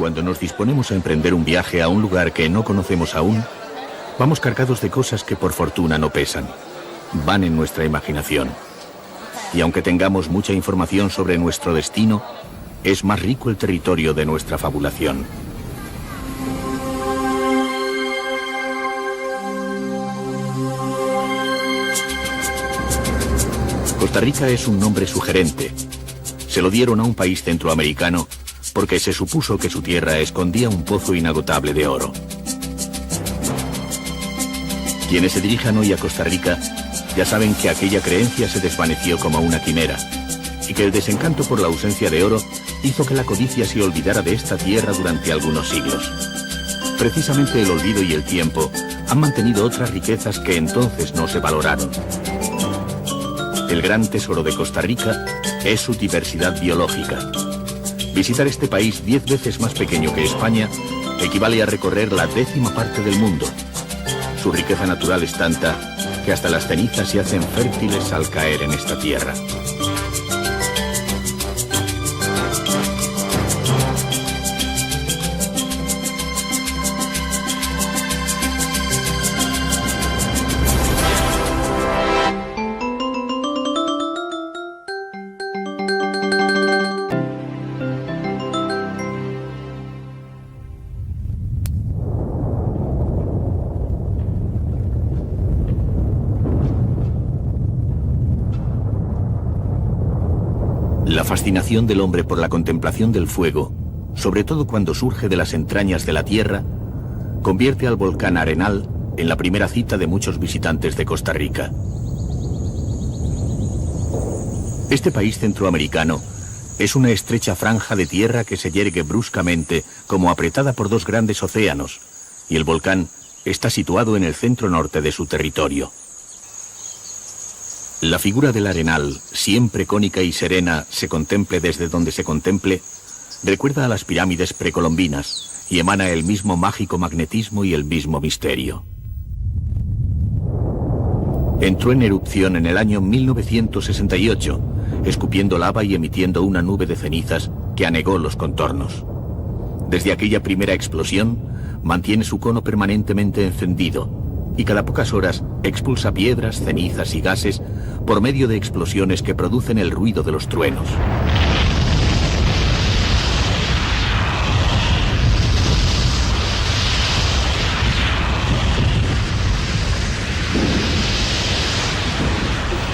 cuando nos disponemos a emprender un viaje a un lugar que no conocemos aún, vamos cargados de cosas que por fortuna no pesan. Van en nuestra imaginación. Y aunque tengamos mucha información sobre nuestro destino, es más rico el territorio de nuestra fabulación. Costa Rica es un nombre sugerente. Se lo dieron a un país centroamericano porque se supuso que su tierra escondía un pozo inagotable de oro. Quienes se dirijan hoy a Costa Rica ya saben que aquella creencia se desvaneció como una quimera y que el desencanto por la ausencia de oro hizo que la codicia se olvidara de esta tierra durante algunos siglos. Precisamente el olvido y el tiempo han mantenido otras riquezas que entonces no se valoraron. El gran tesoro de Costa Rica es su diversidad biológica. Visitar este país 10 veces más pequeño que España equivale a recorrer la 10ª parte del mundo. Su riqueza natural es tanta que hasta las cenizas se hacen fértiles al caer en esta tierra. La fascinación del hombre por la contemplación del fuego, sobre todo cuando surge de las entrañas de la tierra, convierte al volcán Arenal en la primera cita de muchos visitantes de Costa Rica. Este país centroamericano es una estrecha franja de tierra que se yergue bruscamente como apretada por dos grandes océanos, y el volcán está situado en el centro norte de su territorio. La figura del Arenal, siempre cónica y serena, se contemple desde donde se contemple, recuerda a las pirámides precolombinas y emana el mismo mágico magnetismo y el mismo misterio. Entró en erupción en el año 1968, escupiendo lava y emitiendo una nube de cenizas que anegó los contornos. Desde aquella primera explosión, mantiene su cono permanentemente encendido, y cada pocas horas expulsa piedras, cenizas y gases por medio de explosiones que producen el ruido de los truenos.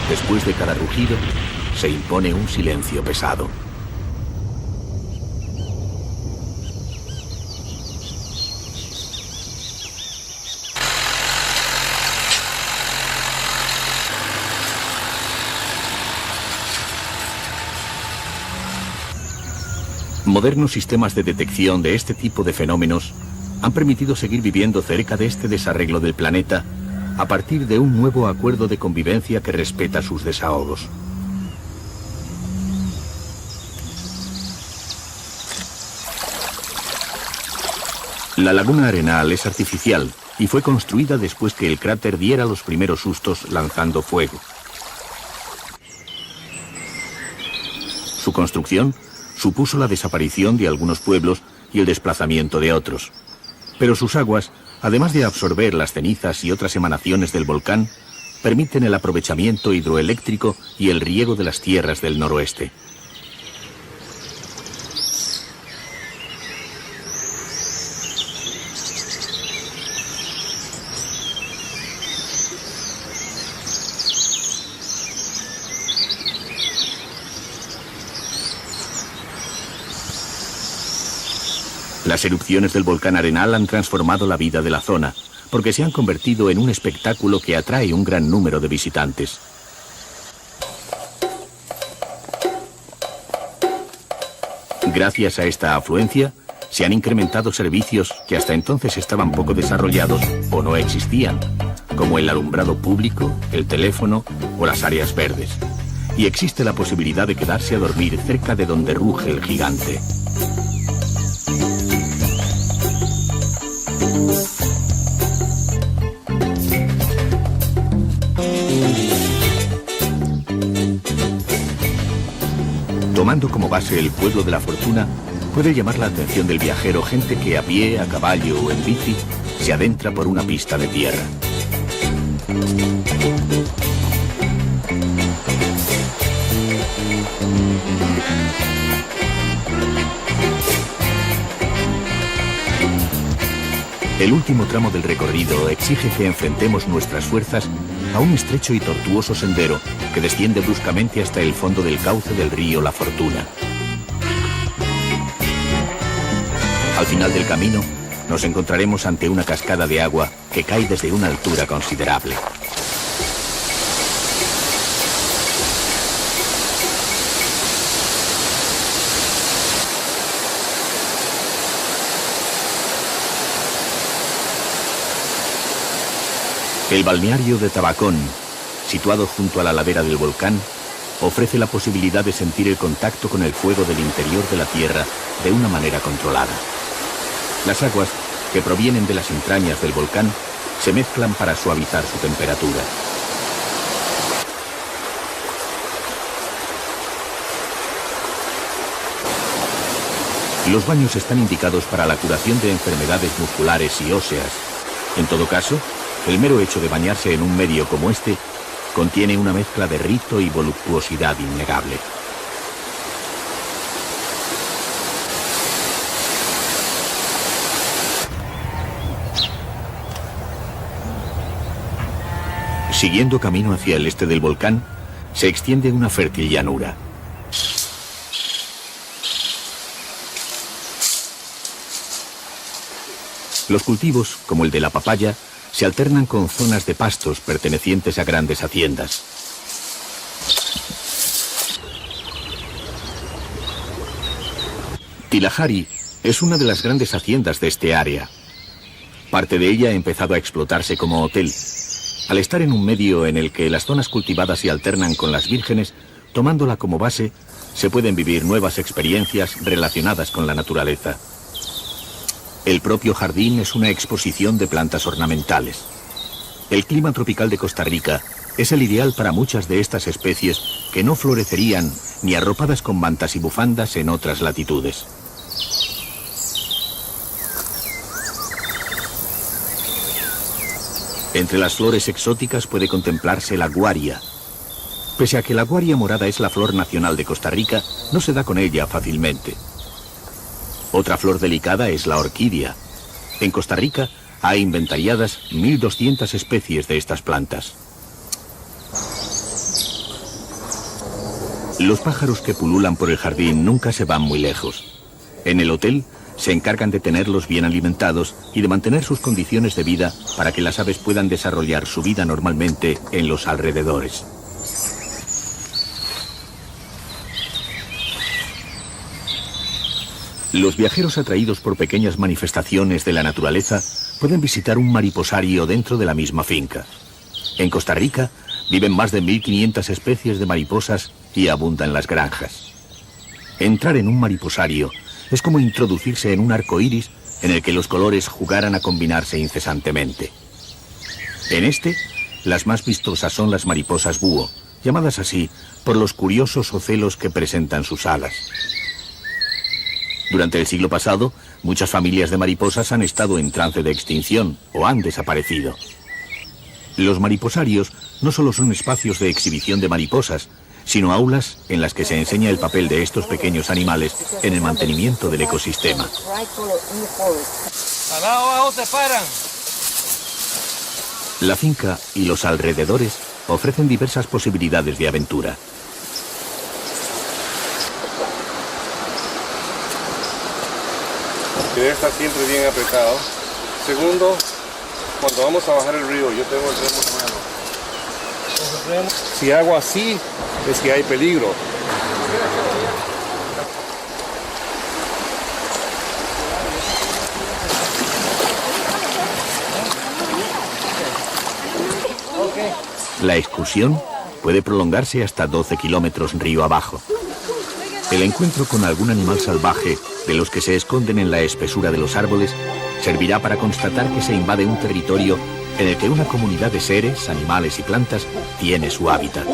Después de cada rugido, se impone un silencio pesado. Modernos sistemas de detección de este tipo de fenómenos han permitido seguir viviendo cerca de este desarreglo del planeta a partir de un nuevo acuerdo de convivencia que respeta sus desahogos. La laguna Arenal es artificial y fue construida después que el cráter diera los primeros sustos lanzando fuego. Su construcción supuso la desaparición de algunos pueblos y el desplazamiento de otros. Pero sus aguas, además de absorber las cenizas y otras emanaciones del volcán, permiten el aprovechamiento hidroeléctrico y el riego de las tierras del noroeste. Las erupciones del volcán Arenal han transformado la vida de la zona, porque se han convertido en un espectáculo que atrae un gran número de visitantes. Gracias a esta afluencia, se han incrementado servicios que hasta entonces estaban poco desarrollados o no existían, como el alumbrado público, el teléfono o las áreas verdes. Y existe la posibilidad de quedarse a dormir cerca de donde ruge el gigante. Tomando como base el pueblo de la fortuna, puede llamar la atención del viajero gente que a pie, a caballo o en bici se adentra por una pista de tierra. El último tramo del recorrido exige que enfrentemos nuestras fuerzas a un estrecho y tortuoso sendero que desciende bruscamente hasta el fondo del cauce del río La Fortuna. Al final del camino, nos encontraremos ante una cascada de agua que cae desde una altura considerable. El balneario de Tabacón, situado junto a la ladera del volcán, ofrece la posibilidad de sentir el contacto con el fuego del interior de la tierra de una manera controlada. Las aguas, que provienen de las entrañas del volcán, se mezclan para suavizar su temperatura. Los baños están indicados para la curación de enfermedades musculares y óseas. En todo caso, el mero hecho de bañarse en un medio como este contiene una mezcla de rito y voluptuosidad innegable. Siguiendo camino hacia el este del volcán, se extiende una fértil llanura. Los cultivos, como el de la papaya, se alternan con zonas de pastos pertenecientes a grandes haciendas. Tilahari es una de las grandes haciendas de este área. Parte de ella ha empezado a explotarse como hotel. Al estar en un medio en el que las zonas cultivadas se alternan con las vírgenes, tomándola como base, se pueden vivir nuevas experiencias relacionadas con la naturaleza. El propio jardín es una exposición de plantas ornamentales. El clima tropical de Costa Rica es el ideal para muchas de estas especies que no florecerían ni arropadas con mantas y bufandas en otras latitudes. Entre las flores exóticas puede contemplarse la guaria. Pese a que la guaria morada es la flor nacional de Costa Rica, no se da con ella fácilmente. Otra flor delicada es la orquídea. En Costa Rica hay inventariadas 1.200 especies de estas plantas. Los pájaros que pululan por el jardín nunca se van muy lejos. En el hotel se encargan de tenerlos bien alimentados y de mantener sus condiciones de vida para que las aves puedan desarrollar su vida normalmente en los alrededores. Los viajeros atraídos por pequeñas manifestaciones de la naturaleza pueden visitar un mariposario dentro de la misma finca. En Costa Rica viven más de 1.500 especies de mariposas y abundan las granjas. Entrar en un mariposario es como introducirse en un arco iris en el que los colores jugaran a combinarse incesantemente. En este, las más vistosas son las mariposas búho, llamadas así por los curiosos ocelos que presentan sus alas. Durante el siglo pasado, muchas familias de mariposas han estado en trance de extinción o han desaparecido. Los mariposarios no solo son espacios de exhibición de mariposas, sino aulas en las que se enseña el papel de estos pequeños animales en el mantenimiento del ecosistema. Abajo se paran. La finca y los alrededores ofrecen diversas posibilidades de aventura. Debe estar siempre bien apretado. Segundo, cuando vamos a bajar el río, yo tengo el remo en mano. Si hago así, es que hay peligro. La excursión puede prolongarse hasta 12 kilómetros río abajo. El encuentro con algún animal salvaje, de los que se esconden en la espesura de los árboles, servirá para constatar que se invade un territorio en el que una comunidad de seres, animales y plantas tiene su hábitat.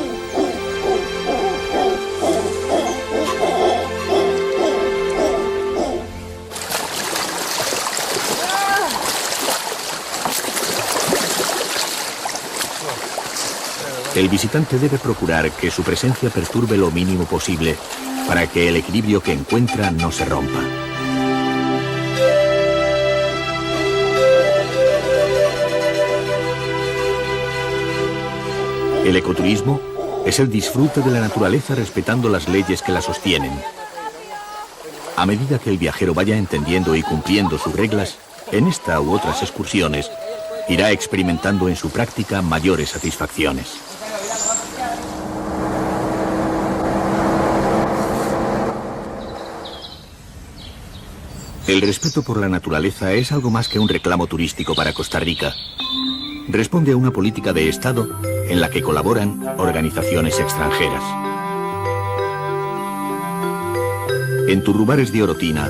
El visitante debe procurar que su presencia perturbe lo mínimo posible para que el equilibrio que encuentra no se rompa. El ecoturismo es el disfrute de la naturaleza respetando las leyes que la sostienen. A medida que el viajero vaya entendiendo y cumpliendo sus reglas, en esta u otras excursiones, irá experimentando en su práctica mayores satisfacciones. El respeto por la naturaleza es algo más que un reclamo turístico para Costa Rica. Responde a una política de Estado en la que colaboran organizaciones extranjeras. En Turrubares de Orotina,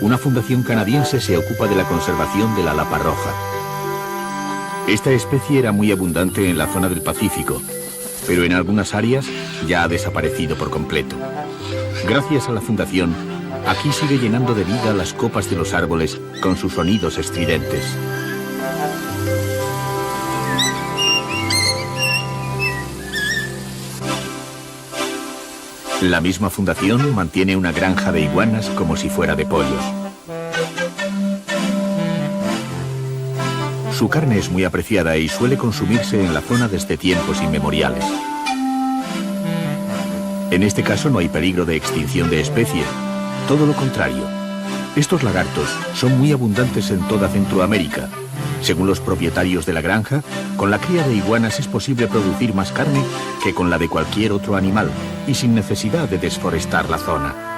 una fundación canadiense se ocupa de la conservación de la lapa roja. Esta especie era muy abundante en la zona del Pacífico, pero en algunas áreas ya ha desaparecido por completo. Gracias a la fundación, aquí sigue llenando de vida las copas de los árboles con sus sonidos estridentes. La misma fundación mantiene una granja de iguanas como si fuera de pollos. Su carne es muy apreciada y suele consumirse en la zona desde tiempos inmemoriales. En este caso no hay peligro de extinción de especie, todo lo contrario. Estos lagartos son muy abundantes en toda Centroamérica. Según los propietarios de la granja, con la cría de iguanas es posible producir más carne que con la de cualquier otro animal y sin necesidad de desforestar la zona.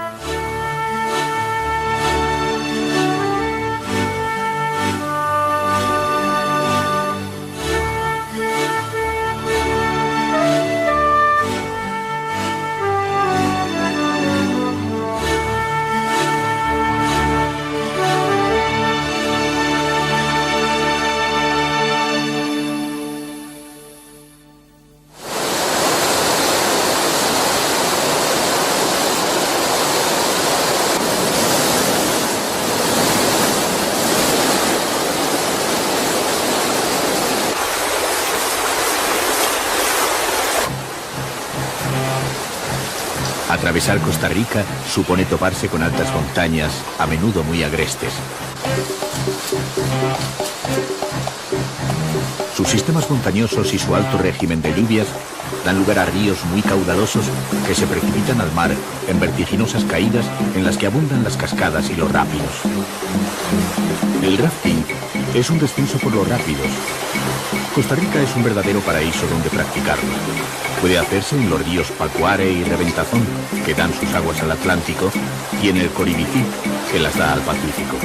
Atravesar Costa Rica supone toparse con altas montañas, a menudo muy agrestes. Sus sistemas montañosos y su alto régimen de lluvias dan lugar a ríos muy caudalosos que se precipitan al mar en vertiginosas caídas en las que abundan las cascadas y los rápidos. El rafting es un descenso por los rápidos. Costa Rica es un verdadero paraíso donde practicarlo. Puede hacerse en los ríos Pacuare y Reventazón, que dan sus aguas al Atlántico, y en el Coribicí, que las da al Pacífico.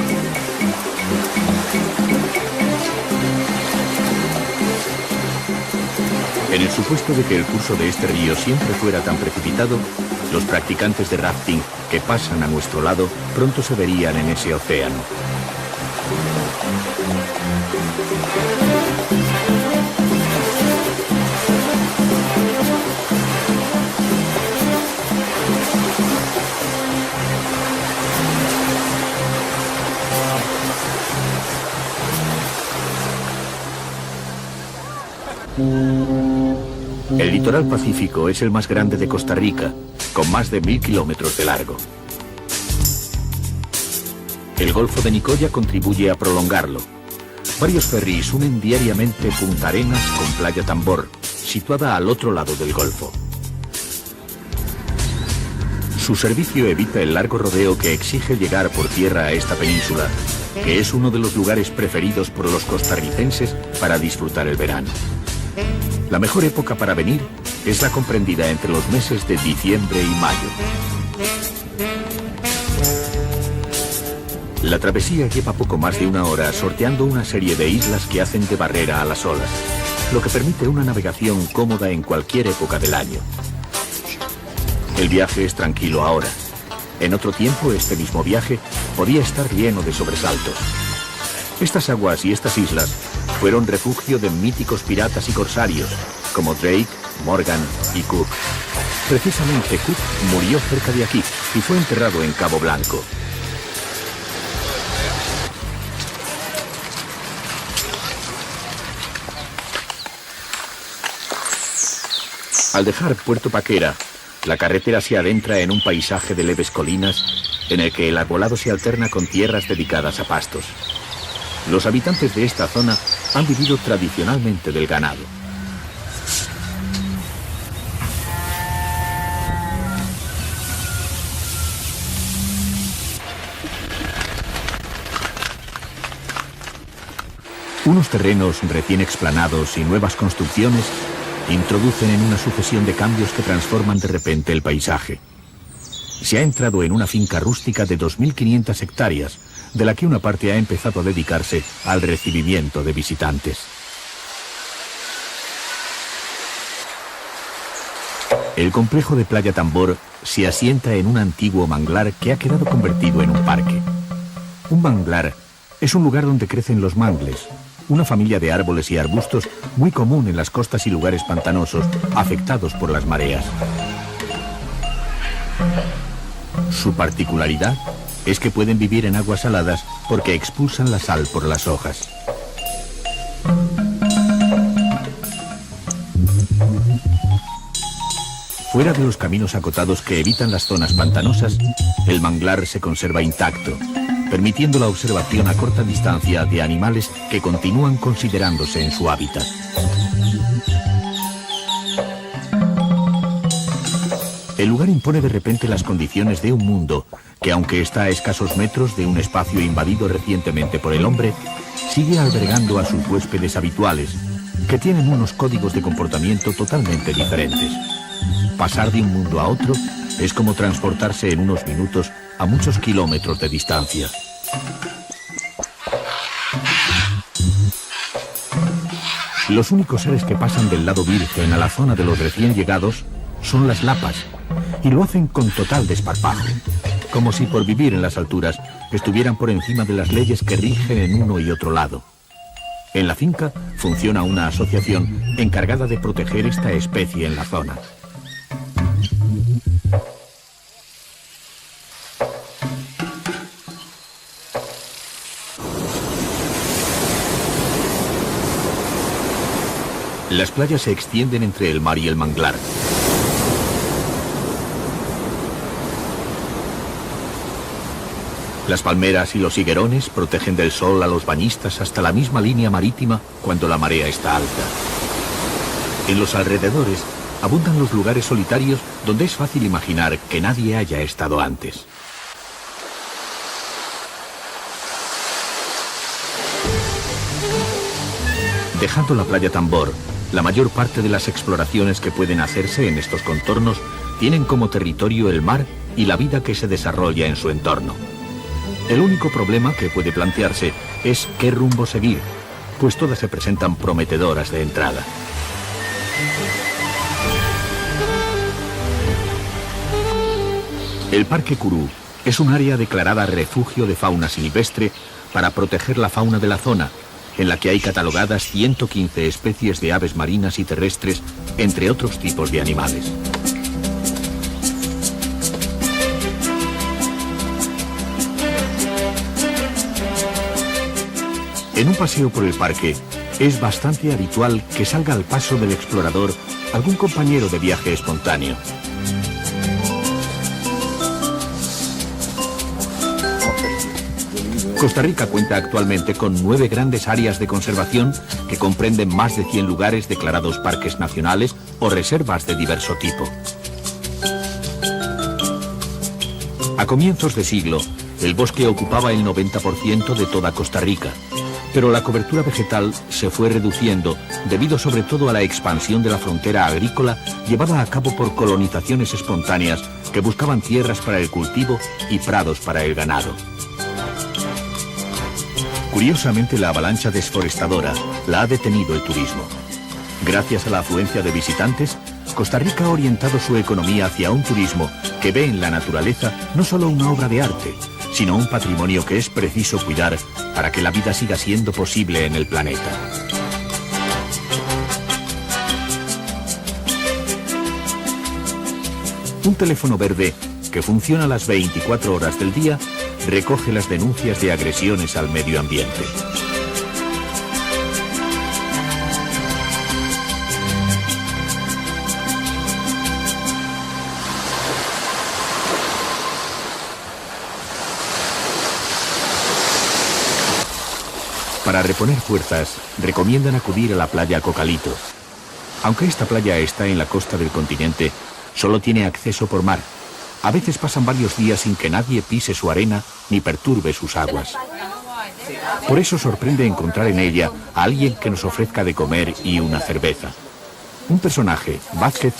En el supuesto de que el curso de este río siempre fuera tan precipitado, los practicantes de rafting que pasan a nuestro lado pronto se verían en ese océano. El litoral pacífico es el más grande de Costa Rica, con más de 1000 kilómetros de largo. El Golfo de Nicoya contribuye a prolongarlo. Varios ferries unen diariamente Punta Arenas con Playa Tambor, situada al otro lado del Golfo. Su servicio evita el largo rodeo que exige llegar por tierra a esta península, que es uno de los lugares preferidos por los costarricenses para disfrutar el verano. La mejor época para venir es la comprendida entre los meses de diciembre y mayo. La travesía lleva poco más de una hora sorteando una serie de islas que hacen de barrera a las olas, lo que permite una navegación cómoda en cualquier época del año. El viaje es tranquilo ahora. En otro tiempo, este mismo viaje podía estar lleno de sobresaltos. Estas aguas y estas islas fueron refugio de míticos piratas y corsarios, como Drake, Morgan y Cook. Precisamente Cook murió cerca de aquí y fue enterrado en Cabo Blanco. Al dejar Puerto Paquera, la carretera se adentra en un paisaje de leves colinas en el que el arbolado se alterna con tierras dedicadas a pastos. Los habitantes de esta zona han vivido tradicionalmente del ganado. Unos terrenos recién explanados y nuevas construcciones introducen en una sucesión de cambios que transforman de repente el paisaje. Se ha entrado en una finca rústica de 2.500 hectáreas, de la que una parte ha empezado a dedicarse al recibimiento de visitantes. El complejo de Playa Tambor se asienta en un antiguo manglar que ha quedado convertido en un parque. Un manglar es un lugar donde crecen los mangles, una familia de árboles y arbustos muy común en las costas y lugares pantanosos afectados por las mareas. Su particularidad es que pueden vivir en aguas saladas porque expulsan la sal por las hojas. Fuera de los caminos acotados que evitan las zonas pantanosas, el manglar se conserva intacto, permitiendo la observación a corta distancia de animales que continúan considerándose en su hábitat. El lugar impone de repente las condiciones de un mundo que, aunque está a escasos metros de un espacio invadido recientemente por el hombre, sigue albergando a sus huéspedes habituales, que tienen unos códigos de comportamiento totalmente diferentes. Pasar de un mundo a otro es como transportarse en unos minutos a muchos kilómetros de distancia. Los únicos seres que pasan del lado virgen a la zona de los recién llegados son las lapas, y lo hacen con total desparpajo, como si por vivir en las alturas estuvieran por encima de las leyes que rigen en uno y otro lado. En la finca funciona una asociación encargada de proteger esta especie en la zona. Las playas se extienden entre el mar y el manglar. Las palmeras y los higuerones protegen del sol a los bañistas hasta la misma línea marítima cuando la marea está alta. En los alrededores abundan los lugares solitarios donde es fácil imaginar que nadie haya estado antes. Dejando la Playa Tambor, la mayor parte de las exploraciones que pueden hacerse en estos contornos tienen como territorio el mar y la vida que se desarrolla en su entorno. El único problema que puede plantearse es qué rumbo seguir, pues todas se presentan prometedoras de entrada. El Parque Curú es un área declarada refugio de fauna silvestre para proteger la fauna de la zona, en la que hay catalogadas 115 especies de aves marinas y terrestres, entre otros tipos de animales. En un paseo por el parque, es bastante habitual que salga al paso del explorador algún compañero de viaje espontáneo. Costa Rica cuenta actualmente con 9 grandes áreas de conservación que comprenden más de 100 lugares declarados parques nacionales o reservas de diverso tipo. A comienzos de siglo, el bosque ocupaba el 90% de toda Costa Rica, pero la cobertura vegetal se fue reduciendo debido sobre todo a la expansión de la frontera agrícola llevada a cabo por colonizaciones espontáneas que buscaban tierras para el cultivo y prados para el ganado. Curiosamente, la avalancha desforestadora la ha detenido el turismo. Gracias a la afluencia de visitantes, Costa Rica ha orientado su economía hacia un turismo que ve en la naturaleza no solo una obra de arte, sino un patrimonio que es preciso cuidar para que la vida siga siendo posible en el planeta. Un teléfono verde que funciona las 24 horas del día recoge las denuncias de agresiones al medio ambiente. Para reponer fuerzas, recomiendan acudir a la playa Cocalito. Aunque esta playa está en la costa del continente, solo tiene acceso por mar. A veces pasan varios días sin que nadie pise su arena ni perturbe sus aguas. Por eso sorprende encontrar en ella a alguien que nos ofrezca de comer y una cerveza. Un personaje, Vázquez,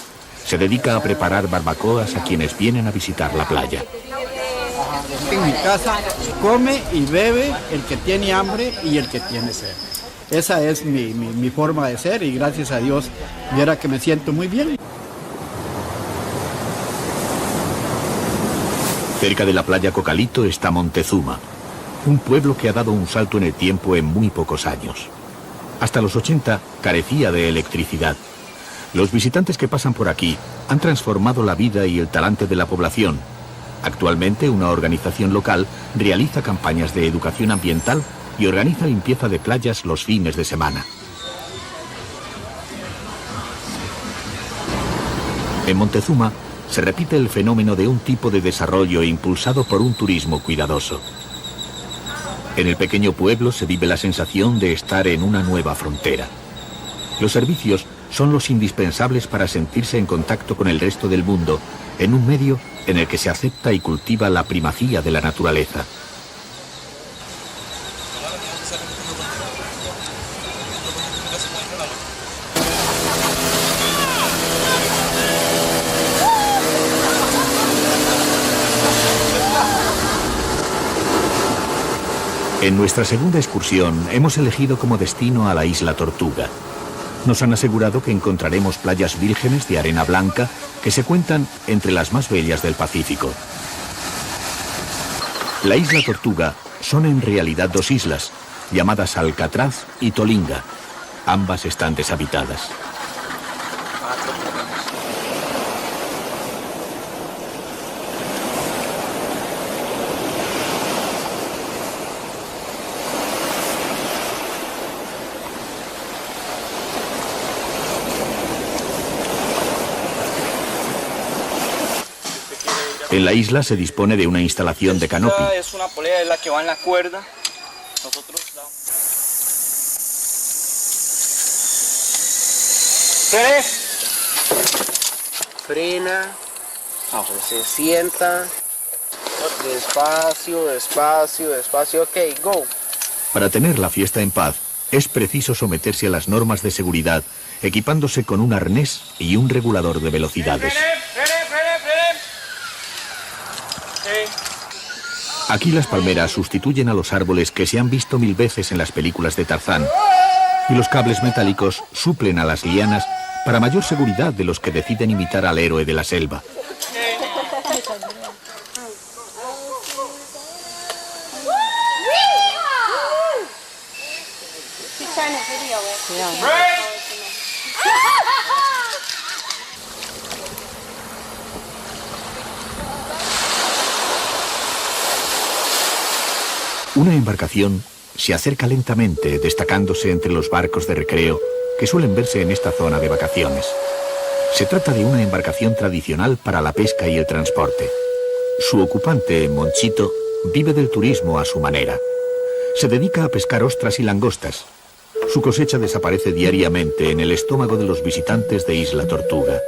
se dedica a preparar barbacoas a quienes vienen a visitar la playa. En mi casa come y bebe el que tiene hambre y el que tiene sed. Esa es mi forma de ser y gracias a Dios, viera que me siento muy bien. Cerca de la playa Cocalito está Montezuma, un pueblo que ha dado un salto en el tiempo en muy pocos años. Hasta los 80 carecía de electricidad. Los visitantes que pasan por aquí han transformado la vida y el talante de la población. Actualmente una organización local realiza campañas de educación ambiental y organiza limpieza de playas los fines de semana. En Montezuma se repite el fenómeno de un tipo de desarrollo impulsado por un turismo cuidadoso. En el pequeño pueblo se vive la sensación de estar en una nueva frontera. Los servicios son los indispensables para sentirse en contacto con el resto del mundo, en un medio en el que se acepta y cultiva la primacía de la naturaleza. En nuestra segunda excursión hemos elegido como destino a la isla Tortuga. Nos han asegurado que encontraremos playas vírgenes de arena blanca que se cuentan entre las más bellas del Pacífico. La isla Tortuga son en realidad dos islas, llamadas Alcatraz y Tolinga. Ambas están deshabitadas. En la isla se dispone de una instalación de canopy. Es una polea, es la que va en la cuerda. Nosotros la... Frena, se sienta, despacio, despacio, despacio, ok, go. Para tener la fiesta en paz, es preciso someterse a las normas de seguridad, equipándose con un arnés y un regulador de velocidades. Aquí las palmeras sustituyen a los árboles que se han visto mil veces en las películas de Tarzán, y los cables metálicos suplen a las lianas para mayor seguridad de los que deciden imitar al héroe de la selva. Una embarcación se acerca lentamente, destacándose entre los barcos de recreo que suelen verse en esta zona de vacaciones. Se trata de una embarcación tradicional para la pesca y el transporte. Su ocupante, Monchito, vive del turismo a su manera. Se dedica a pescar ostras y langostas. Su cosecha desaparece diariamente en el estómago de los visitantes de Isla Tortuga.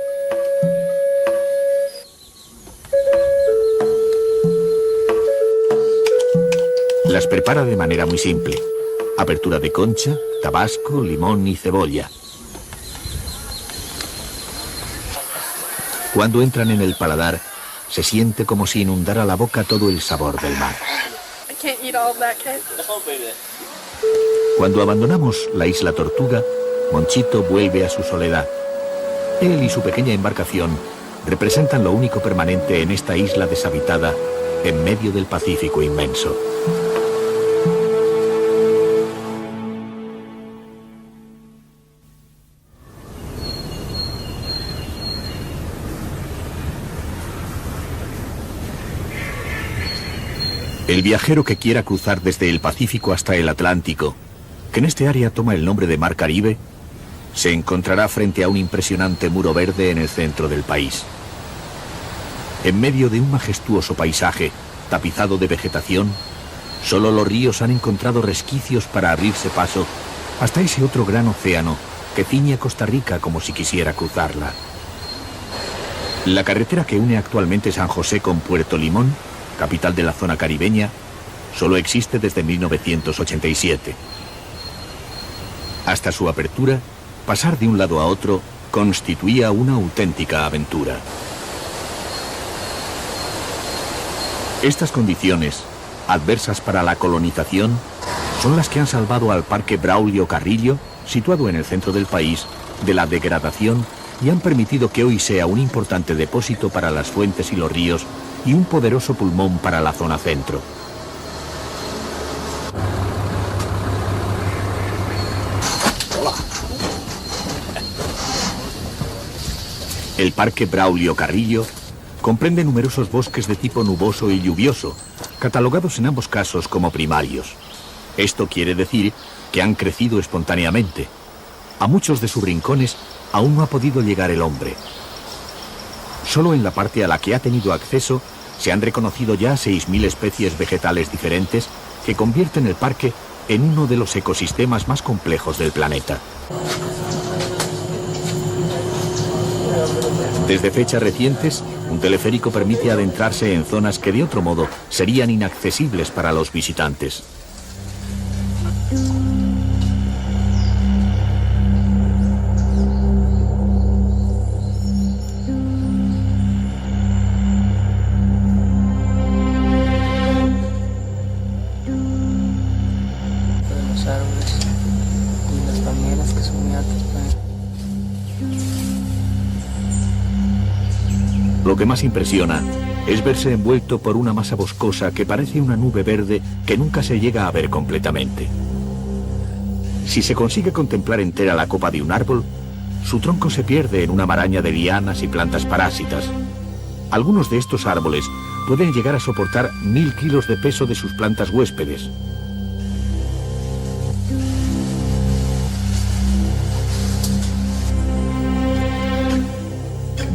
Las prepara de manera muy simple. Apertura de concha, tabasco, limón y cebolla. Cuando entran en el paladar, se siente como si inundara la boca todo el sabor del mar. Cuando abandonamos la Isla Tortuga, Monchito vuelve a su soledad. Él y su pequeña embarcación representan lo único permanente en esta isla deshabitada en medio del Pacífico inmenso. El viajero que quiera cruzar desde el Pacífico hasta el Atlántico, que en este área toma el nombre de Mar Caribe, se encontrará frente a un impresionante muro verde en el centro del país. En medio de un majestuoso paisaje, tapizado de vegetación, Solo los ríos han encontrado resquicios para abrirse paso hasta ese otro gran océano que ciñe a Costa Rica como si quisiera cruzarla. La carretera que une actualmente San José con Puerto Limón, capital de la zona caribeña, solo existe desde 1987. Hasta su apertura, pasar de un lado a otro constituía una auténtica aventura. Estas condiciones, adversas para la colonización, son las que han salvado al Parque Braulio Carrillo, situado en el centro del país, de la degradación y han permitido que hoy sea un importante depósito para las fuentes y los ríos y un poderoso pulmón para la zona centro. El Parque Braulio Carrillo comprende numerosos bosques de tipo nuboso y lluvioso, catalogados en ambos casos como primarios. Esto quiere decir que han crecido espontáneamente. A muchos de sus rincones aún no ha podido llegar el hombre. Solo en la parte a la que ha tenido acceso se han reconocido ya 6.000 especies vegetales diferentes que convierten el parque en uno de los ecosistemas más complejos del planeta. Desde fechas recientes, un teleférico permite adentrarse en zonas que de otro modo serían inaccesibles para los visitantes. Los árboles y las palmeras que son muy altas. Lo que más impresiona es verse envuelto por una masa boscosa que parece una nube verde que nunca se llega a ver completamente. Si se consigue contemplar entera la copa de un árbol, su tronco se pierde en una maraña de lianas y plantas parásitas. Algunos de estos árboles pueden llegar a soportar 1000 kilos de peso de sus plantas huéspedes.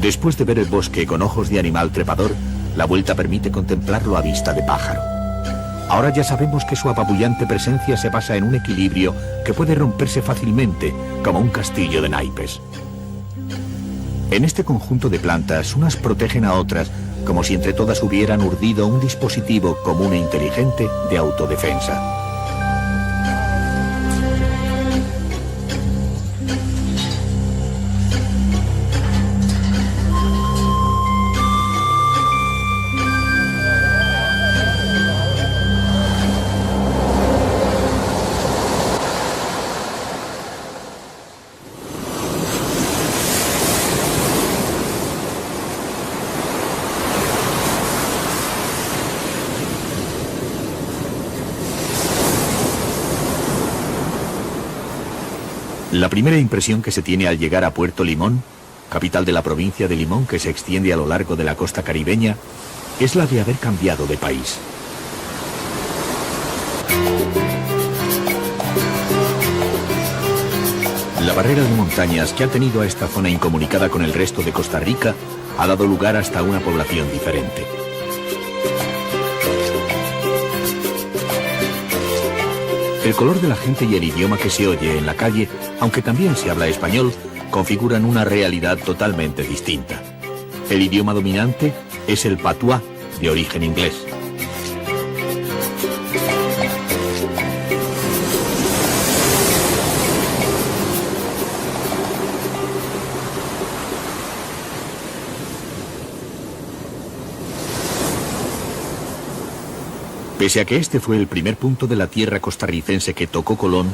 Después de ver el bosque con ojos de animal trepador, la vuelta permite contemplarlo a vista de pájaro. Ahora ya sabemos que su apabullante presencia se basa en un equilibrio que puede romperse fácilmente, como un castillo de naipes. En este conjunto de plantas, unas protegen a otras, como si entre todas hubieran urdido un dispositivo común e inteligente de autodefensa. La primera impresión que se tiene al llegar a Puerto Limón, capital de la provincia de Limón que se extiende a lo largo de la costa caribeña, es la de haber cambiado de país. La barrera de montañas que ha tenido a esta zona incomunicada con el resto de Costa Rica ha dado lugar hasta una población diferente. El color de la gente y el idioma que se oye en la calle, aunque también se habla español, configuran una realidad totalmente distinta. El idioma dominante es el patuá, de origen inglés. Pese a que este fue el primer punto de la tierra costarricense que tocó Colón,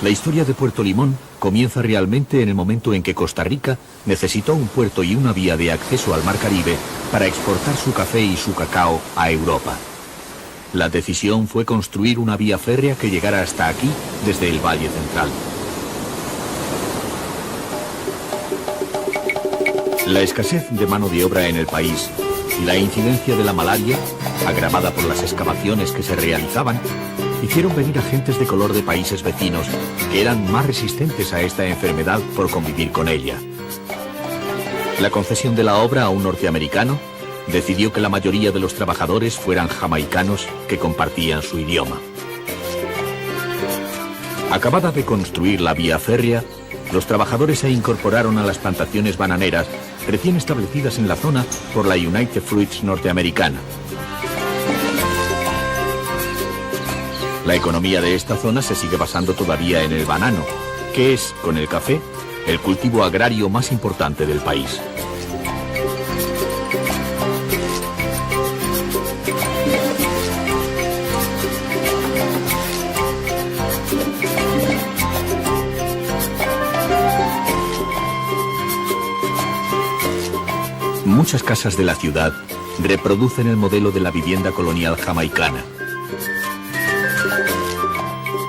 la historia de Puerto Limón comienza realmente en el momento en que Costa Rica necesitó un puerto y una vía de acceso al Mar Caribe para exportar su café y su cacao a Europa. La decisión fue construir una vía férrea que llegara hasta aquí desde el Valle Central. La escasez de mano de obra en el país y la incidencia de la malaria, agravada por las excavaciones que se realizaban, hicieron venir a gentes de color de países vecinos que eran más resistentes a esta enfermedad por convivir con ella. La concesión de la obra a un norteamericano decidió que la mayoría de los trabajadores fueran jamaicanos que compartían su idioma. Acabada de construir la vía férrea, los trabajadores se incorporaron a las plantaciones bananeras recién establecidas en la zona por la United Fruits norteamericana. La economía de esta zona se sigue basando todavía en el banano, que es, con el café, el cultivo agrario más importante del país. Muchas casas de la ciudad reproducen el modelo de la vivienda colonial jamaicana.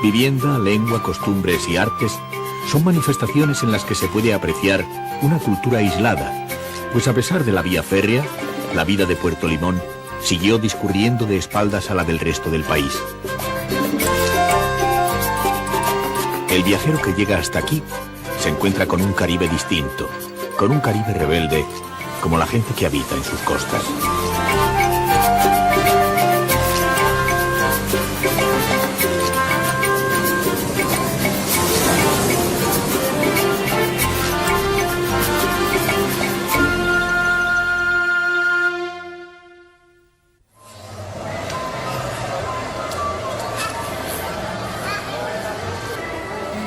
Vivienda, lengua, costumbres y artes son manifestaciones en las que se puede apreciar una cultura aislada, pues a pesar de la vía férrea, la vida de Puerto Limón siguió discurriendo de espaldas a la del resto del país. El viajero que llega hasta aquí se encuentra con un Caribe distinto, con un Caribe rebelde, como la gente que habita en sus costas.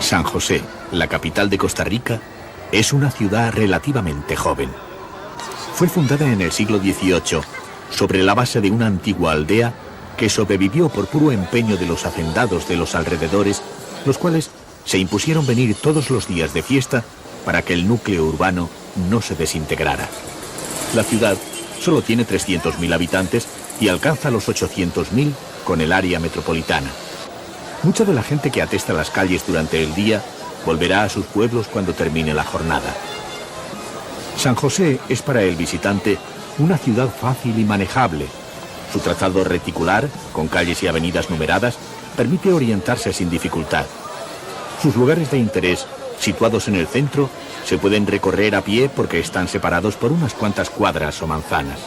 San José, la capital de Costa Rica, es una ciudad relativamente joven. Fue fundada en el siglo XVIII sobre la base de una antigua aldea que sobrevivió por puro empeño de los hacendados de los alrededores, los cuales se impusieron venir todos los días de fiesta para que el núcleo urbano no se desintegrara. La ciudad solo tiene 300.000 habitantes y alcanza los 800.000 con el área metropolitana. Mucha de la gente que atesta las calles durante el día volverá a sus pueblos cuando termine la jornada. San José es para el visitante una ciudad fácil y manejable. Su trazado reticular, con calles y avenidas numeradas, permite orientarse sin dificultad. Sus lugares de interés, situados en el centro, se pueden recorrer a pie porque están separados por unas cuantas cuadras o manzanas.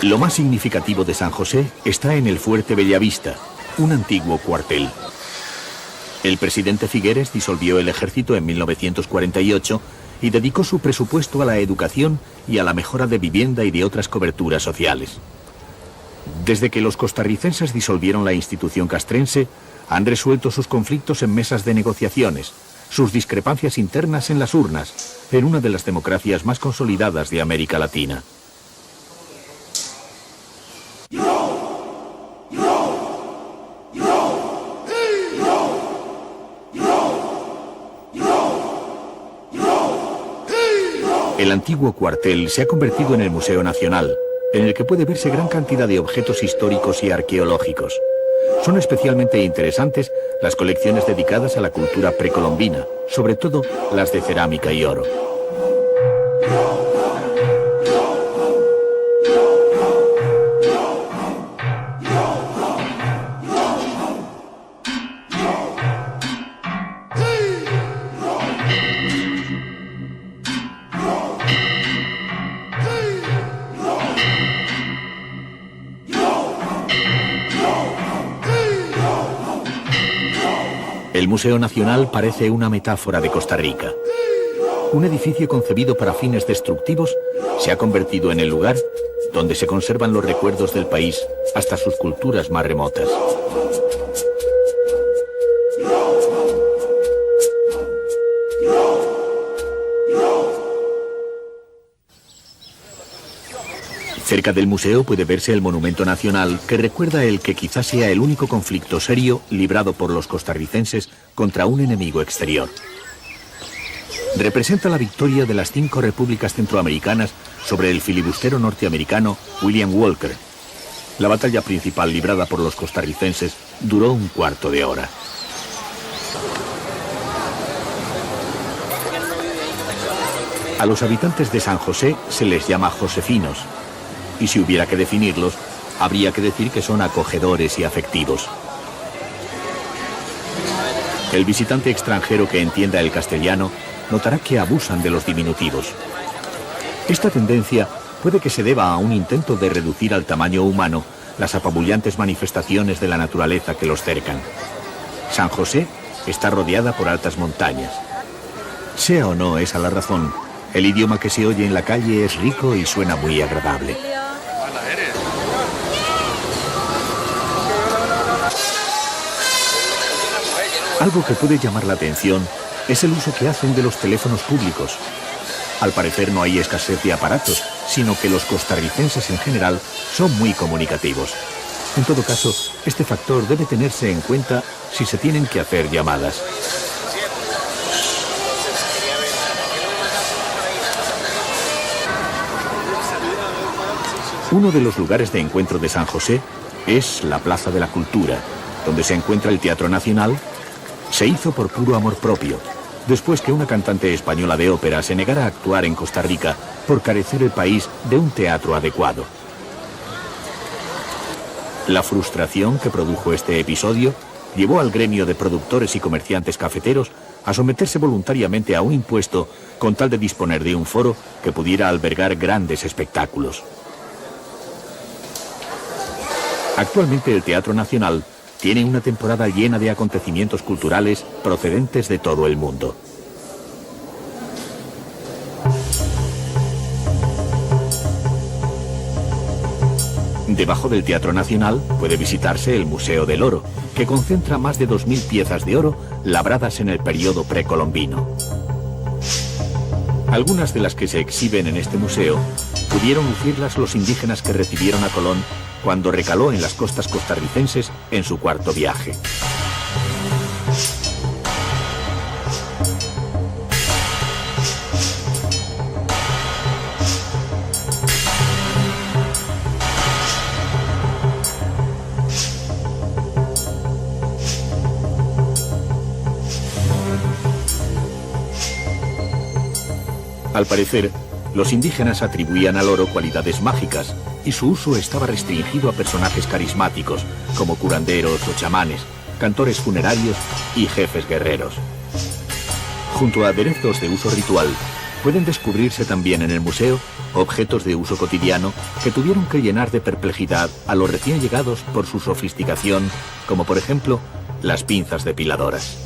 Lo más significativo de San José está en el Fuerte Bellavista, un antiguo cuartel. El presidente Figueres disolvió el ejército en 1948 y dedicó su presupuesto a la educación y a la mejora de vivienda y de otras coberturas sociales. Desde que los costarricenses disolvieron la institución castrense, han resuelto sus conflictos en mesas de negociaciones, sus discrepancias internas en las urnas, en una de las democracias más consolidadas de América Latina. El antiguo cuartel se ha convertido en el Museo Nacional, en el que puede verse gran cantidad de objetos históricos y arqueológicos. Son especialmente interesantes las colecciones dedicadas a la cultura precolombina, sobre todo las de cerámica y oro. El Museo Nacional parece una metáfora de Costa Rica. Un edificio concebido para fines destructivos se ha convertido en el lugar donde se conservan los recuerdos del país hasta sus culturas más remotas. Cerca del museo puede verse el Monumento Nacional, que recuerda el que quizás sea el único conflicto serio librado por los costarricenses contra un enemigo exterior. Representa la victoria de las 5 repúblicas centroamericanas sobre el filibustero norteamericano William Walker. La batalla principal librada por los costarricenses duró un cuarto de hora. A los habitantes de San José se les llama josefinos. Y si hubiera que definirlos, habría que decir que son acogedores y afectivos. El visitante extranjero que entienda el castellano notará que abusan de los diminutivos. Esta tendencia puede que se deba a un intento de reducir al tamaño humano las apabullantes manifestaciones de la naturaleza que los cercan. San José está rodeada por altas montañas. Sea o no esa la razón, el idioma que se oye en la calle es rico y suena muy agradable. Algo que puede llamar la atención es el uso que hacen de los teléfonos públicos. Al parecer no hay escasez de aparatos, sino que los costarricenses en general son muy comunicativos. En todo caso, este factor debe tenerse en cuenta si se tienen que hacer llamadas. Uno de los lugares de encuentro de San José es la Plaza de la Cultura, donde se encuentra el Teatro Nacional. Se hizo por puro amor propio, después que una cantante española de ópera se negara a actuar en Costa Rica por carecer el país de un teatro adecuado. La frustración que produjo este episodio llevó al gremio de productores y comerciantes cafeteros a someterse voluntariamente a un impuesto con tal de disponer de un foro que pudiera albergar grandes espectáculos. Actualmente el Teatro Nacional tiene una temporada llena de acontecimientos culturales procedentes de todo el mundo. Debajo del Teatro Nacional puede visitarse el Museo del Oro, que concentra más de 2000 piezas de oro labradas en el periodo precolombino. Algunas de las que se exhiben en este museo pudieron lucirlas los indígenas que recibieron a Colón cuando recaló en las costas costarricenses en su cuarto viaje. Al parecer, los indígenas atribuían al oro cualidades mágicas y su uso estaba restringido a personajes carismáticos como curanderos o chamanes, cantores funerarios y jefes guerreros. Junto a aderezos de uso ritual, pueden descubrirse también en el museo objetos de uso cotidiano que tuvieron que llenar de perplejidad a los recién llegados por su sofisticación, como por ejemplo las pinzas depiladoras.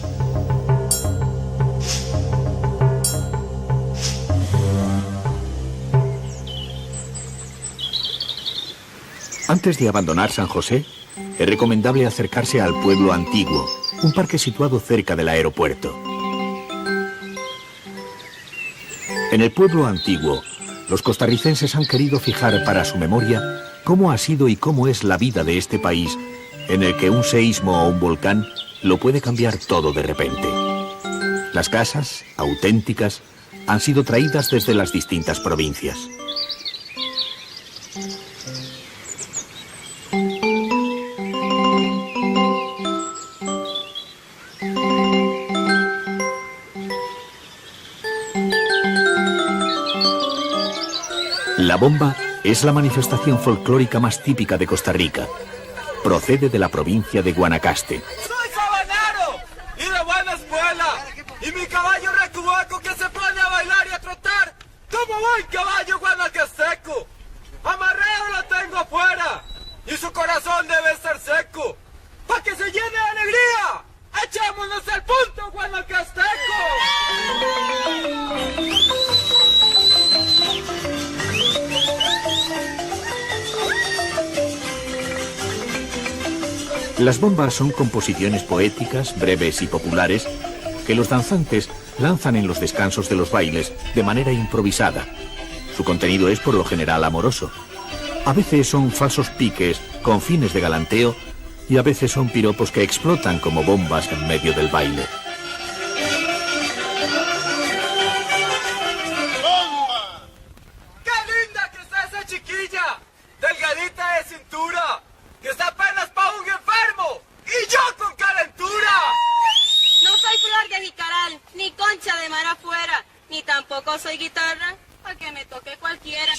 Antes de abandonar San José, es recomendable acercarse al Pueblo Antiguo, un parque situado cerca del aeropuerto. En el Pueblo Antiguo, los costarricenses han querido fijar para su memoria cómo ha sido y cómo es la vida de este país, en el que un seísmo o un volcán lo puede cambiar todo de repente. Las casas, auténticas, han sido traídas desde las distintas provincias. La bomba es la manifestación folclórica más típica de Costa Rica. Procede de la provincia de Guanacaste. Soy sabanero y de buena escuela, y mi caballo recuaco que se pone a bailar y a trotar como buen caballo guanacasteco. Amarrado lo tengo afuera y su corazón debe estar seco. ¡Pa' que se llene de alegría! ¡Echémonos el punto guanacasteco! Las bombas son composiciones poéticas, breves y populares que los danzantes lanzan en los descansos de los bailes de manera improvisada. Su contenido es por lo general amoroso. A veces son falsos piques con fines de galanteo y a veces son piropos que explotan como bombas en medio del baile. ¡Bomba! ¡Qué linda que está esa chiquilla! Delgadita de cintura, que está apenas pa' un enfermo, y yo con calentura. No soy flor de jicaral, ni concha de mar afuera, ni tampoco soy guitarra, para que me toque cualquiera.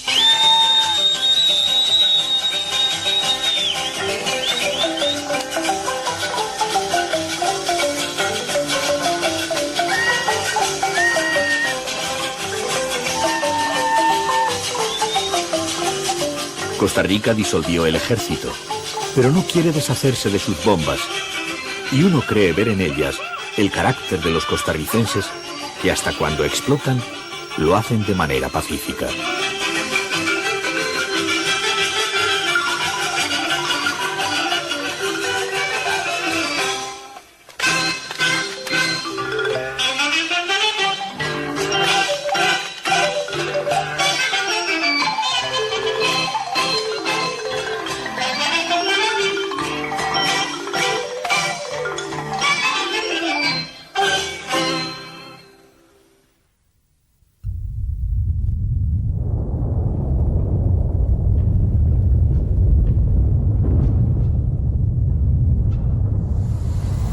Costa Rica disolvió el ejército, pero no quiere deshacerse de sus bombas, y uno cree ver en ellas el carácter de los costarricenses que hasta cuando explotan lo hacen de manera pacífica.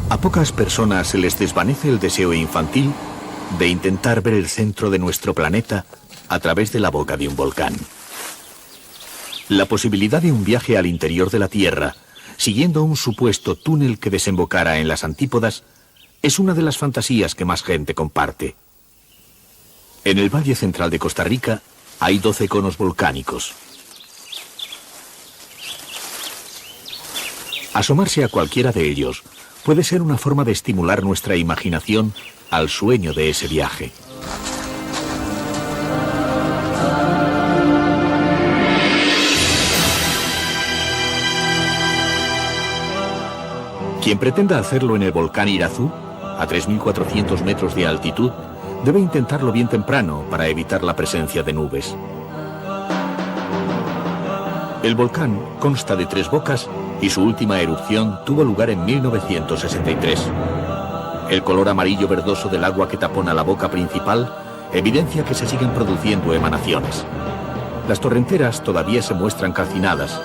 A pocas personas se les desvanece el deseo infantil de intentar ver el centro de nuestro planeta a través de la boca de un volcán. La posibilidad de un viaje al interior de la Tierra, siguiendo un supuesto túnel que desembocara en las antípodas, es una de las fantasías que más gente comparte. En el Valle Central de Costa Rica hay 12 conos volcánicos. Asomarse a cualquiera de ellos puede ser una forma de estimular nuestra imaginación al sueño de ese viaje. Quien pretenda hacerlo en el volcán Irazú, a 3.400 metros de altitud, debe intentarlo bien temprano para evitar la presencia de nubes. El volcán consta de 3 bocas y su última erupción tuvo lugar en 1963. El color amarillo verdoso del agua que tapona la boca principal evidencia que se siguen produciendo emanaciones. Las torrenteras todavía se muestran calcinadas.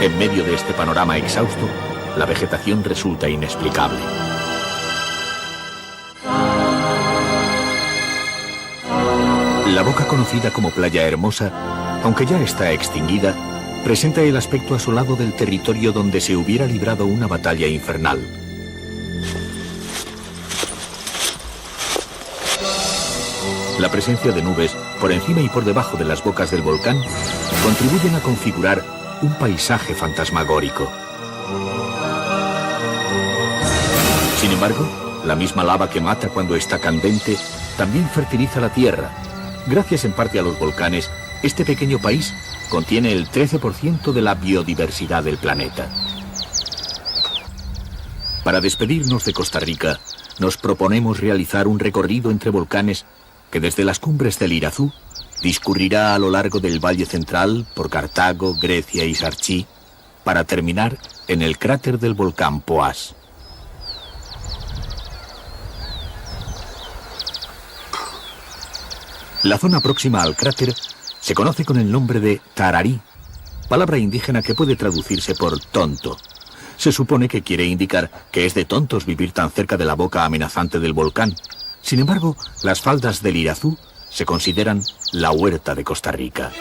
En medio de este panorama exhausto, la vegetación resulta inexplicable. La boca conocida como Playa Hermosa, aunque ya está extinguida, presenta el aspecto asolado del territorio donde se hubiera librado una batalla infernal. La presencia de nubes por encima y por debajo de las bocas del volcán contribuyen a configurar un paisaje fantasmagórico. Sin embargo, la misma lava que mata cuando está candente también fertiliza la tierra. Gracias en parte a los volcanes, este pequeño país contiene el 13% de la biodiversidad del planeta. Para despedirnos de Costa Rica, nos proponemos realizar un recorrido entre volcanes que desde las cumbres del Irazú discurrirá a lo largo del Valle Central por Cartago, Grecia y Sarchí, para terminar en el cráter del volcán Poás. La zona próxima al cráter se conoce con el nombre de Tararí, palabra indígena que puede traducirse por tonto. Se supone que quiere indicar que es de tontos vivir tan cerca de la boca amenazante del volcán. Sin embargo, las faldas del Irazú se consideran la huerta de Costa Rica.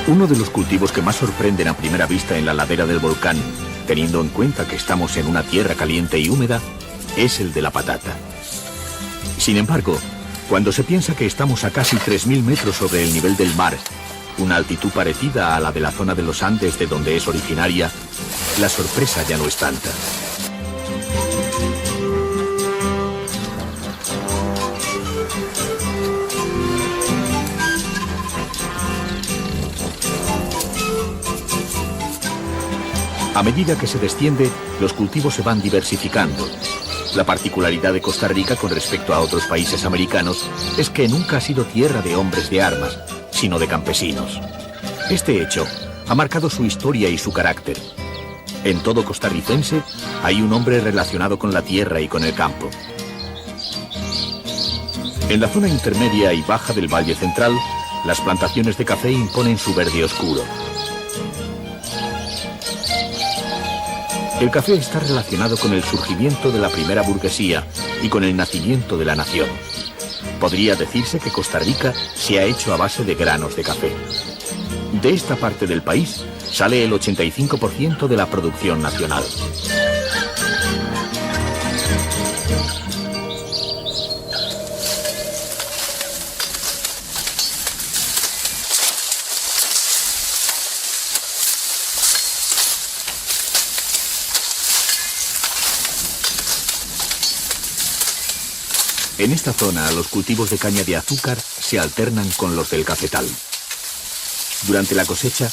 Uno de los cultivos que más sorprenden a primera vista en la ladera del volcán, teniendo en cuenta que estamos en una tierra caliente y húmeda, es el de la patata. Sin embargo, cuando se piensa que estamos a casi 3.000 metros sobre el nivel del mar, una altitud parecida a la de la zona de los Andes de donde es originaria, la sorpresa ya no es tanta. A medida que se desciende, los cultivos se van diversificando. La particularidad de Costa Rica con respecto a otros países americanos es que nunca ha sido tierra de hombres de armas, sino de campesinos. Este hecho ha marcado su historia y su carácter. En todo costarricense hay un hombre relacionado con la tierra y con el campo. En la zona intermedia y baja del Valle Central, las plantaciones de café imponen su verde oscuro. El café está relacionado con el surgimiento de la primera burguesía y con el nacimiento de la nación. Podría decirse que Costa Rica se ha hecho a base de granos de café. De esta parte del país sale el 85% de la producción nacional. En esta zona, los cultivos de caña de azúcar se alternan con los del cafetal. Durante la cosecha,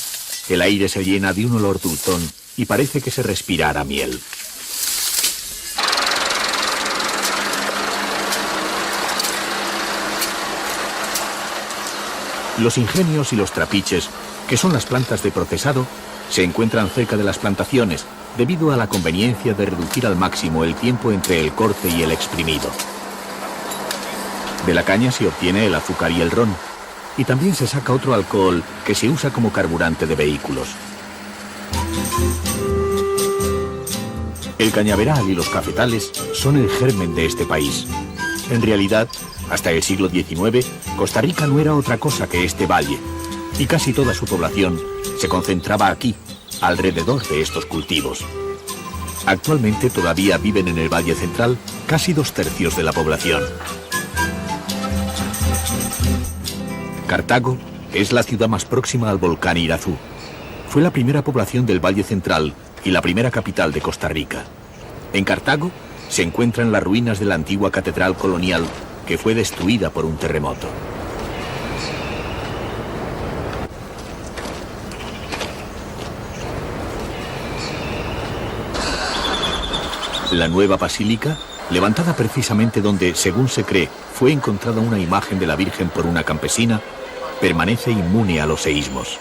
el aire se llena de un olor dulzón y parece que se respirara miel. Los ingenios y los trapiches, que son las plantas de procesado, se encuentran cerca de las plantaciones debido a la conveniencia de reducir al máximo el tiempo entre el corte y el exprimido. De la caña se obtiene el azúcar y el ron, y también se saca otro alcohol que se usa como carburante de vehículos. El cañaveral y los cafetales son el germen de este país. En realidad, hasta el siglo XIX, Costa Rica no era otra cosa que este valle, y casi toda su población se concentraba aquí, alrededor de estos cultivos. Actualmente todavía viven en el Valle Central casi 2/3 de la población. Cartago es la ciudad más próxima al volcán Irazú. Fue la primera población del Valle Central y la primera capital de Costa Rica. En Cartago se encuentran las ruinas de la antigua catedral colonial que fue destruida por un terremoto. La nueva basílica, levantada precisamente donde, según se cree, fue encontrada una imagen de la Virgen por una campesina, permanece inmune a los seísmos.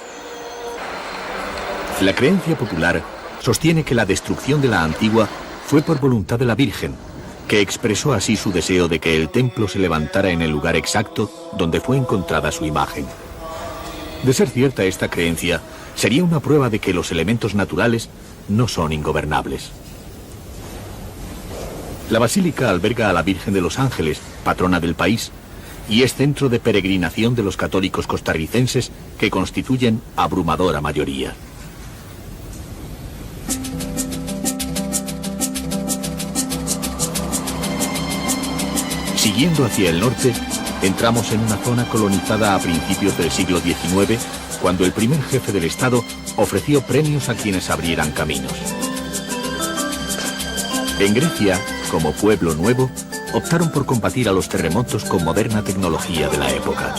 La creencia popular sostiene que la destrucción de la antigua fue por voluntad de la Virgen, que expresó así su deseo de que el templo se levantara en el lugar exacto donde fue encontrada su imagen. De ser cierta esta creencia, sería una prueba de que los elementos naturales no son ingobernables. La basílica alberga a la Virgen de los Ángeles, patrona del país, y es centro de peregrinación de los católicos costarricenses que constituyen abrumadora mayoría. Siguiendo hacia el norte, entramos en una zona colonizada a principios del siglo XIX, cuando el primer jefe del Estado ofreció premios a quienes abrieran caminos. En Grecia, como pueblo nuevo, optaron por combatir a los terremotos con moderna tecnología de la época.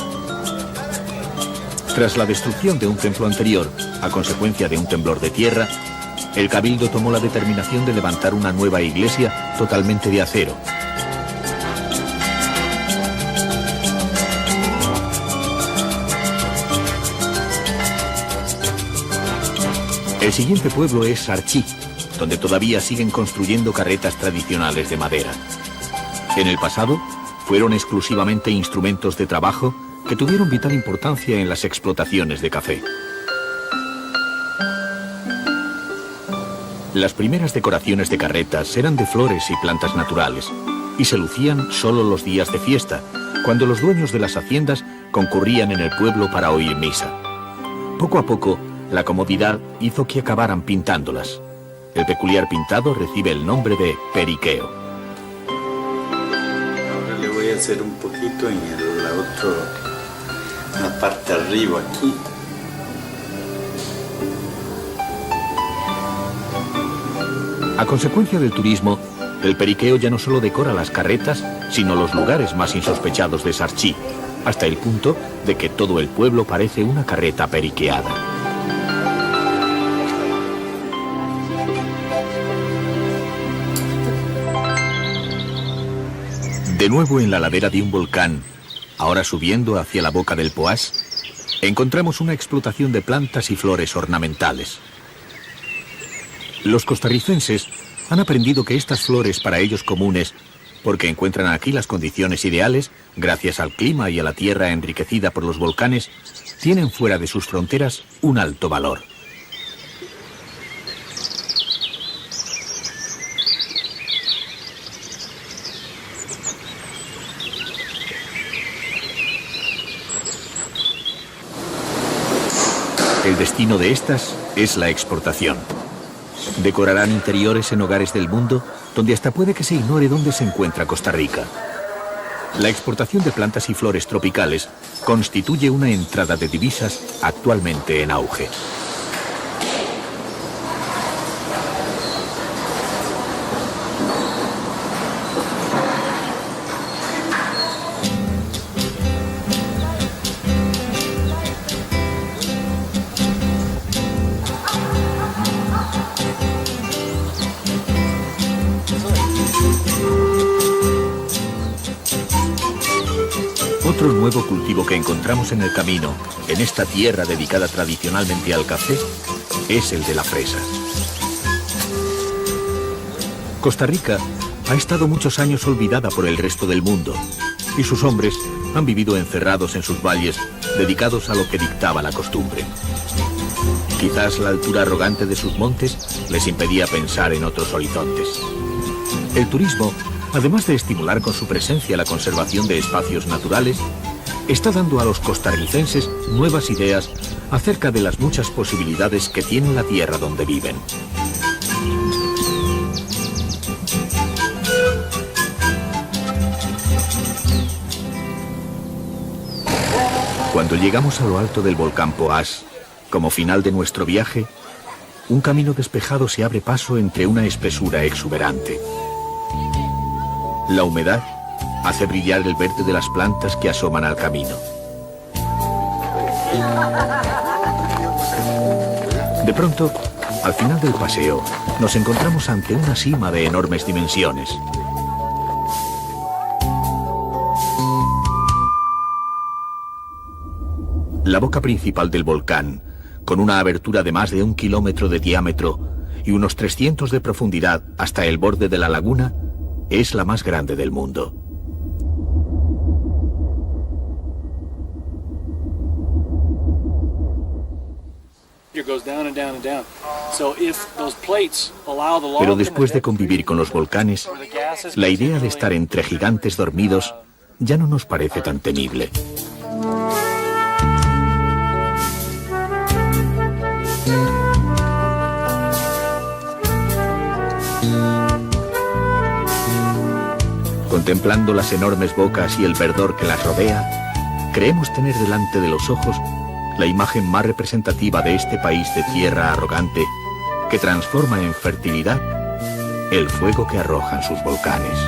Tras la destrucción de un templo anterior, a consecuencia de un temblor de tierra, el cabildo tomó la determinación de levantar una nueva iglesia totalmente de acero. El siguiente pueblo es Sarchí, donde todavía siguen construyendo carretas tradicionales de madera. En el pasado, fueron exclusivamente instrumentos de trabajo que tuvieron vital importancia en las explotaciones de café. Las primeras decoraciones de carretas eran de flores y plantas naturales, y se lucían solo los días de fiesta, cuando los dueños de las haciendas concurrían en el pueblo para oír misa. Poco a poco, la comodidad hizo que acabaran pintándolas. El peculiar pintado recibe el nombre de periqueo. Ahora le voy a hacer un poquito en la parte arriba aquí. A consecuencia del turismo, el periqueo ya no solo decora las carretas, sino los lugares más insospechados de Sarchí, hasta el punto de que todo el pueblo parece una carreta periqueada. De nuevo en la ladera de un volcán, ahora subiendo hacia la boca del Poás, encontramos una explotación de plantas y flores ornamentales. Los costarricenses han aprendido que estas flores para ellos comunes porque encuentran aquí las condiciones ideales, gracias al clima y a la tierra enriquecida por los volcanes, tienen fuera de sus fronteras un alto valor. El destino de estas es la exportación. Decorarán interiores en hogares del mundo, donde hasta puede que se ignore dónde se encuentra Costa Rica. La exportación de plantas y flores tropicales constituye una entrada de divisas actualmente en auge. Otro nuevo cultivo que encontramos en el camino, en esta tierra dedicada tradicionalmente al café, es el de la fresa. Costa Rica ha estado muchos años olvidada por el resto del mundo, y sus hombres han vivido encerrados en sus valles, dedicados a lo que dictaba la costumbre. Quizás la altura arrogante de sus montes les impedía pensar en otros horizontes. El turismo, además de estimular con su presencia la conservación de espacios naturales, está dando a los costarricenses nuevas ideas acerca de las muchas posibilidades que tiene la tierra donde viven. Cuando llegamos a lo alto del volcán Poás, como final de nuestro viaje, un camino despejado se abre paso entre una espesura exuberante. La humedad hace brillar el verde de las plantas que asoman al camino. De pronto, al final del paseo, nos encontramos ante una cima de enormes dimensiones. La boca principal del volcán, con una abertura de más de 1 kilómetro de diámetro y unos 300 de profundidad hasta el borde de la laguna, es la más grande del mundo. Pero después de convivir con los volcanes, la idea de estar entre gigantes dormidos ya no nos parece tan temible. Contemplando las enormes bocas y el verdor que las rodea, creemos tener delante de los ojos la imagen más representativa de este país de tierra arrogante que transforma en fertilidad el fuego que arrojan sus volcanes.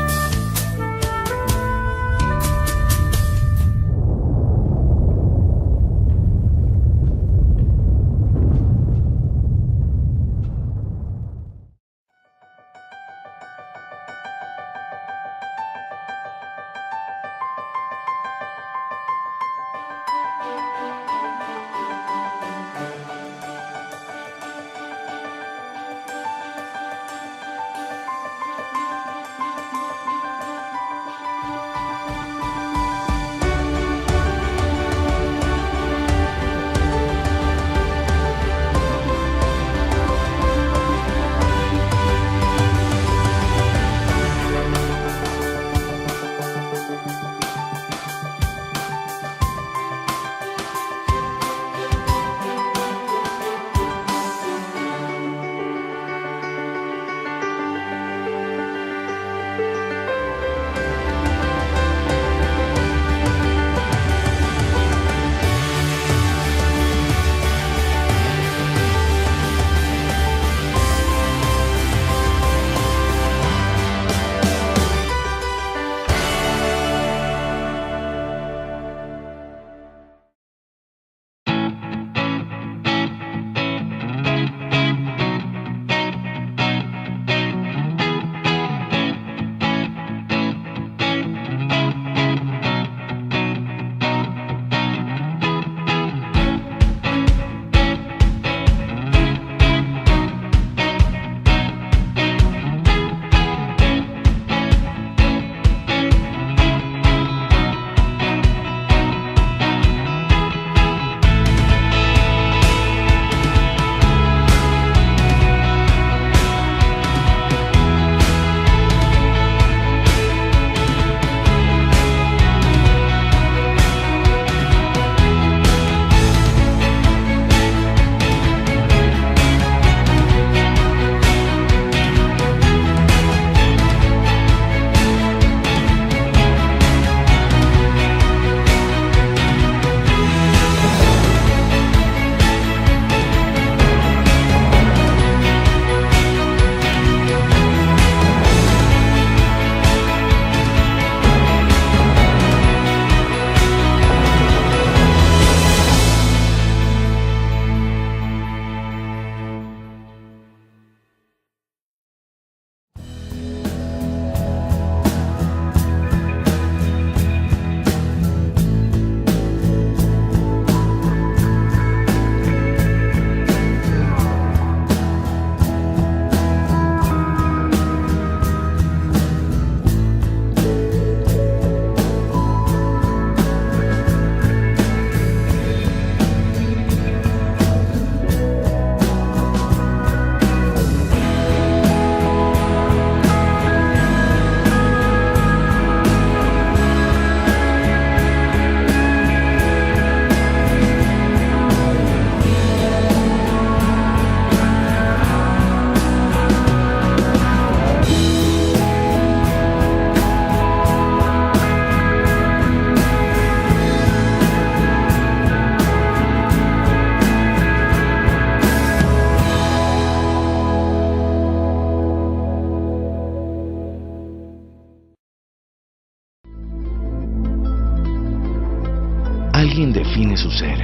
define su ser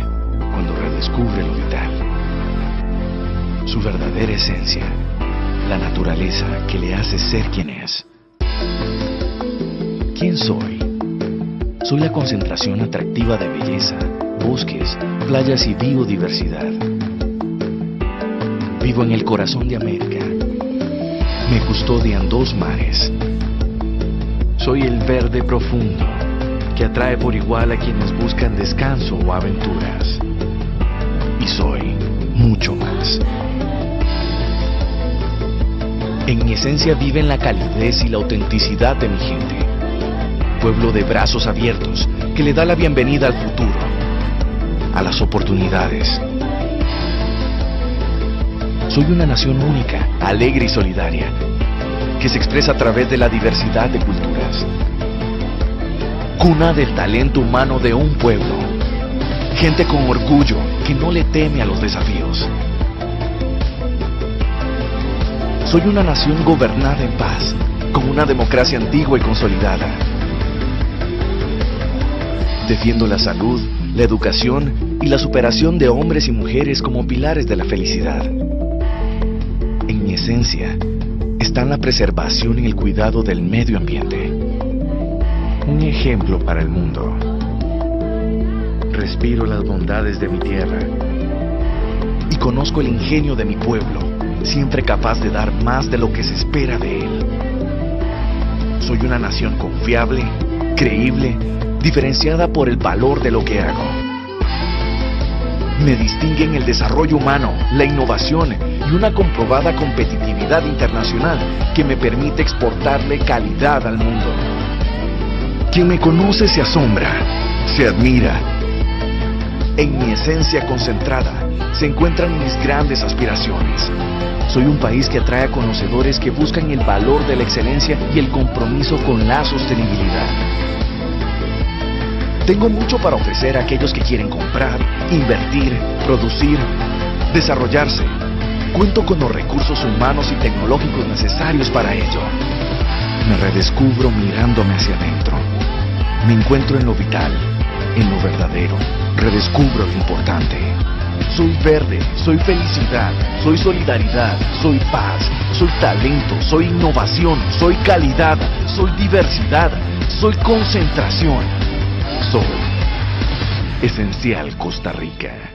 cuando redescubre lo vital, su verdadera esencia, la naturaleza que le hace ser quien es. ¿Quién soy? Soy la concentración atractiva de belleza, bosques, playas y biodiversidad. Vivo en el corazón de América. Me custodian dos mares. Soy el verde profundo que atrae por igual a quienes buscan descanso o aventuras. Y soy mucho más. En mi esencia viven la calidez y la autenticidad de mi gente. Pueblo de brazos abiertos que le da la bienvenida al futuro, a las oportunidades. Soy una nación única, alegre y solidaria, que se expresa a través de la diversidad de culturas. Cuna del talento humano de un pueblo. Gente con orgullo que no le teme a los desafíos. Soy una nación gobernada en paz, con una democracia antigua y consolidada. Defiendo la salud, la educación y la superación de hombres y mujeres como pilares de la felicidad. En mi esencia están la preservación y el cuidado del medio ambiente. Un ejemplo para el mundo. Respiro las bondades de mi tierra y conozco el ingenio de mi pueblo, siempre capaz de dar más de lo que se espera de él. Soy una nación confiable, creíble, diferenciada por el valor de lo que hago. Me distinguen el desarrollo humano, la innovación y una comprobada competitividad internacional que me permite exportarle calidad al mundo. Quien me conoce se asombra, se admira. En mi esencia concentrada se encuentran mis grandes aspiraciones. Soy un país que atrae a conocedores que buscan el valor de la excelencia y el compromiso con la sostenibilidad. Tengo mucho para ofrecer a aquellos que quieren comprar, invertir, producir, desarrollarse. Cuento con los recursos humanos y tecnológicos necesarios para ello. Me redescubro mirándome hacia adentro. Me encuentro en lo vital, en lo verdadero. Redescubro lo importante. Soy verde, soy felicidad, soy solidaridad, soy paz, soy talento, soy innovación, soy calidad, soy diversidad, soy concentración. Soy Esencial Costa Rica.